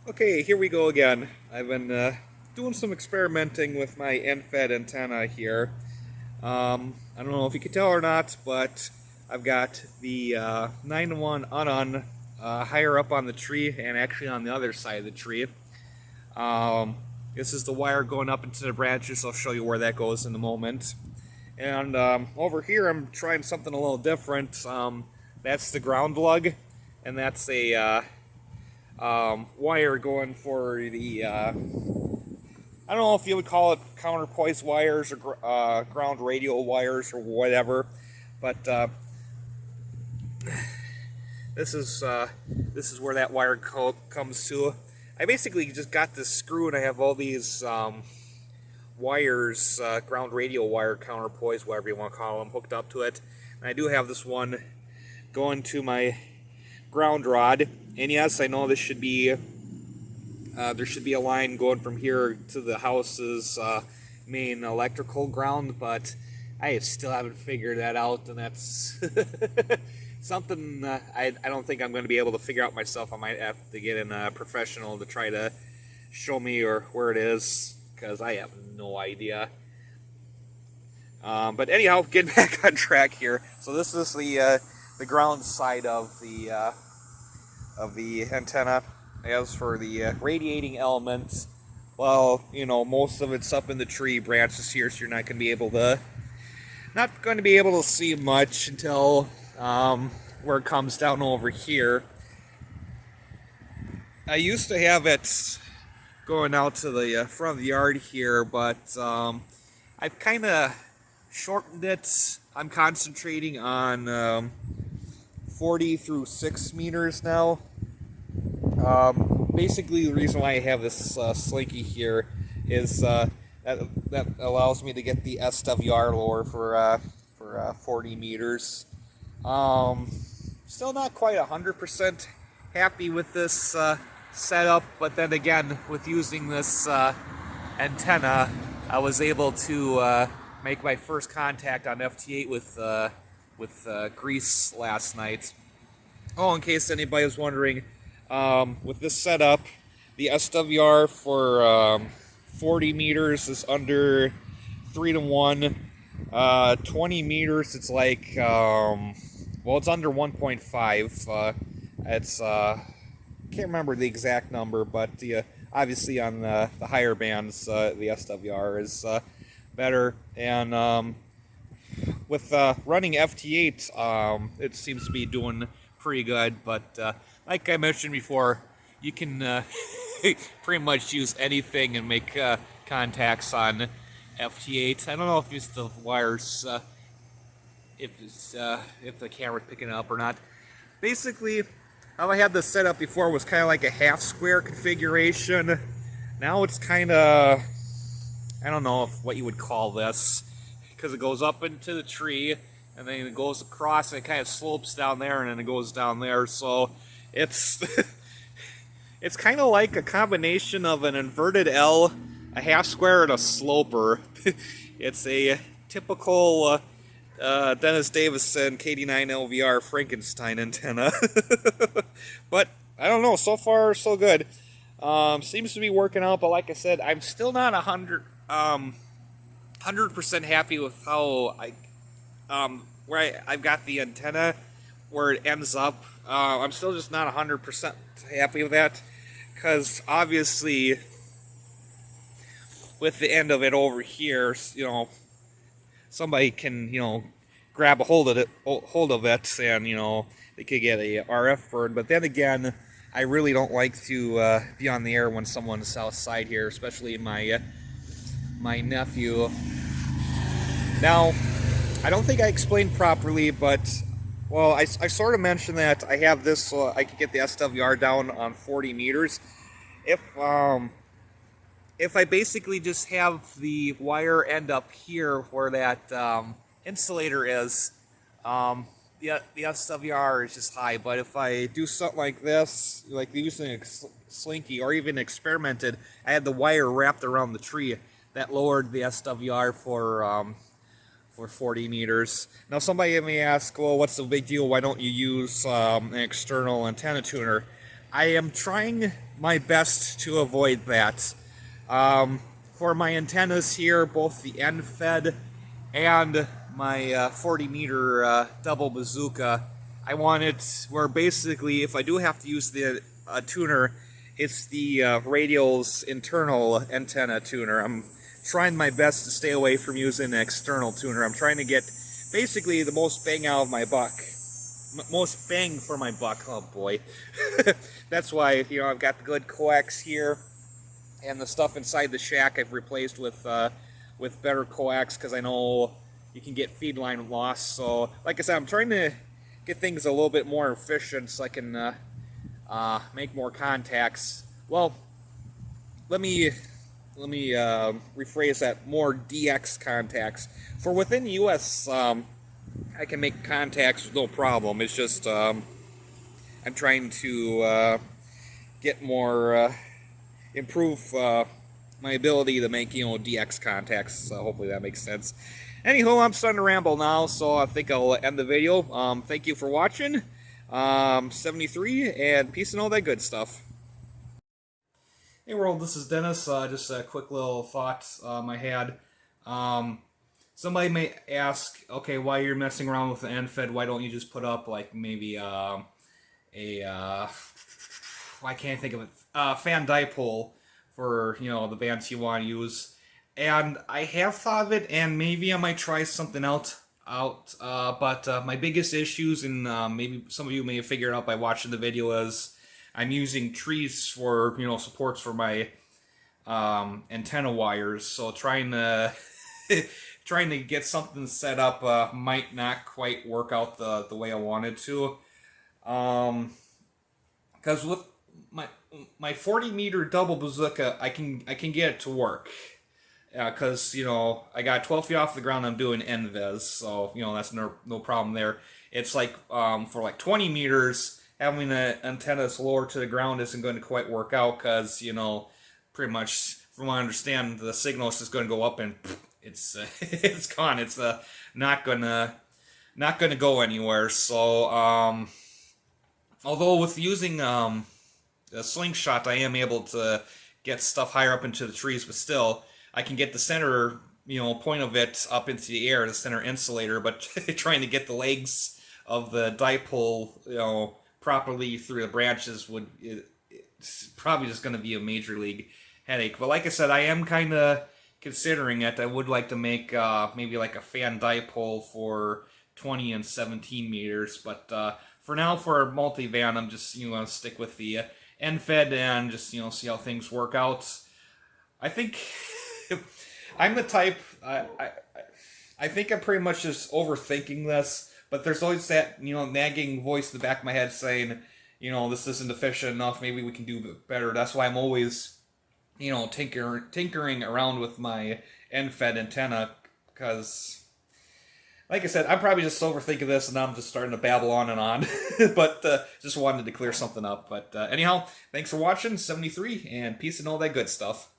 Okay, here we go again. I've been doing some experimenting with my end-fed antenna here. I don't know if you can tell or not, but I've got the 9-1 Unon higher up on the tree and actually on the other side of the tree. Um, this is the wire going up into the branches. I'll show you where that goes in a moment. And over here, I'm trying something a little different. That's the ground lug, and that's a wire going for the I don't know if you would call it counterpoise wires or ground radio wires or whatever, but this is where that wire comes to. I basically just got this screw and I have all these wires, ground radio wire, counterpoise, whatever you want to call them, hooked up to it. And I do have this one going to my ground rod. And yes, I know this should be there should be a line going from here to the house's main electrical ground, but I still haven't figured that out, and that's something I don't think I'm going to be able to figure out myself. I might have to get in a professional to try to show me or where it is, because I have no idea. But anyhow, getting back on track here. So this is the ground side of the antenna. As for the radiating elements, well, most of it's up in the tree branches here, so you're not going to be able to see much until where it comes down over here. I used to have it going out to the front of the yard here, but I've kind of shortened it. I'm concentrating on 40 through 6 meters now. Basically, the reason why I have this slinky here is that allows me to get the SWR lower for 40 meters. Still not quite 100% happy with this setup, but then again, with using this antenna, I was able to make my first contact on FT8 with Greece last night. Oh, in case anybody was wondering. With this setup, the SWR for 40 meters is under 3 to 1. 20 meters, it's like, it's under 1.5. It's, can't remember the exact number, but obviously on the higher bands, the SWR is better. And with running FT8, it seems to be doing pretty good, but like I mentioned before, you can pretty much use anything and make contacts on FT8. I don't know if it's the wires, if the camera's picking it up or not. Basically, how I had this set up before was kind of like a half square configuration. Now it's kind of, I don't know what you would call this, because it goes up into the tree and then it goes across and it kind of slopes down there and then it goes down there. So it's it's kind of like a combination of an inverted L, a half square, and a sloper. It's a typical Dennis Davison KD9LVR Frankenstein antenna. But I don't know, so far so good. Seems to be working out, but like I said, I'm still not 100% happy with how I've got the antenna where it ends up. I'm still just not 100% happy with that, because obviously with the end of it over here, somebody can grab a hold of it, and they could get a RF burn. But then again, I really don't like to be on the air when someone's outside here, especially my nephew. Now, I don't think I explained properly, but I sort of mentioned that I have this so I could get the SWR down on 40 meters. If I basically just have the wire end up here where that insulator is, the SWR is just high. But if I do something like this, like using a slinky or even experimented, I had the wire wrapped around the tree that lowered the SWR for 40 meters. Now somebody may ask, well, what's the big deal? Why don't you use an external antenna tuner? I am trying my best to avoid that. For my antennas here, both the end fed and my 40 meter double bazooka, I want it where basically, if I do have to use the tuner, it's the radial's internal antenna tuner. I'm trying my best to stay away from using an external tuner. I'm trying to get basically the most bang out of my buck. Most bang for my buck. Oh boy. That's why, you know, I've got the good coax here, and the stuff inside the shack I've replaced with better coax, because I know you can get feed line loss. So, like I said, I'm trying to get things a little bit more efficient so I can make more contacts. Well, let me rephrase that. More DX contacts. For within the U.S., I can make contacts with no problem. It's just I'm trying to get more improve my ability to make, you know, DX contacts. Hopefully that makes sense. Anywho, I'm starting to ramble now, so I think I'll end the video. Thank you for watching. 73, and peace and all that good stuff. Hey world, this is Dennis. Just a quick little thought I had. Somebody may ask, okay, why you're messing around with the end fed? Why don't you just put up like maybe I can't think of it, fan dipole for, you know, the bands you want to use? And I have thought of it, and maybe I might try something out. But my biggest issues, and maybe some of you may have figured out by watching the video, is I'm using trees for, you know, supports for my antenna wires. So trying to trying to get something set up might not quite work out the way I wanted to. Because with my 40 meter double bazooka, I can get it to work. Because, you know, I got 12 feet off the ground, I'm doing NVIS, so, you know, that's no problem there. It's like, for like 20 meters, having the antennas lower to the ground isn't going to quite work out, because, you know, pretty much, from what I understand, the signal is just going to go up and it's it's gone. It's not gonna go anywhere. So, although with using a slingshot, I am able to get stuff higher up into the trees, but still, I can get the center, you know, point of it up into the air, the center insulator, but trying to get the legs of the dipole, you know, properly through the branches it's probably just going to be a major league headache. But like I said, I am kind of considering it. I would like to make maybe like a fan dipole for 20 and 17 meters, but for now, for multi-van, I'm just, you know, going to stick with the end fed and just, you know, see how things work out. I think I'm the type, I think I'm pretty much just overthinking this, but there's always that, you know, nagging voice in the back of my head saying, you know, this isn't efficient enough, maybe we can do better. That's why I'm always, you know, tinkering around with my end-fed antenna, because, like I said, I'm probably just overthinking this, and I'm just starting to babble on and on, but just wanted to clear something up. But anyhow, thanks for watching, 73, and peace and all that good stuff.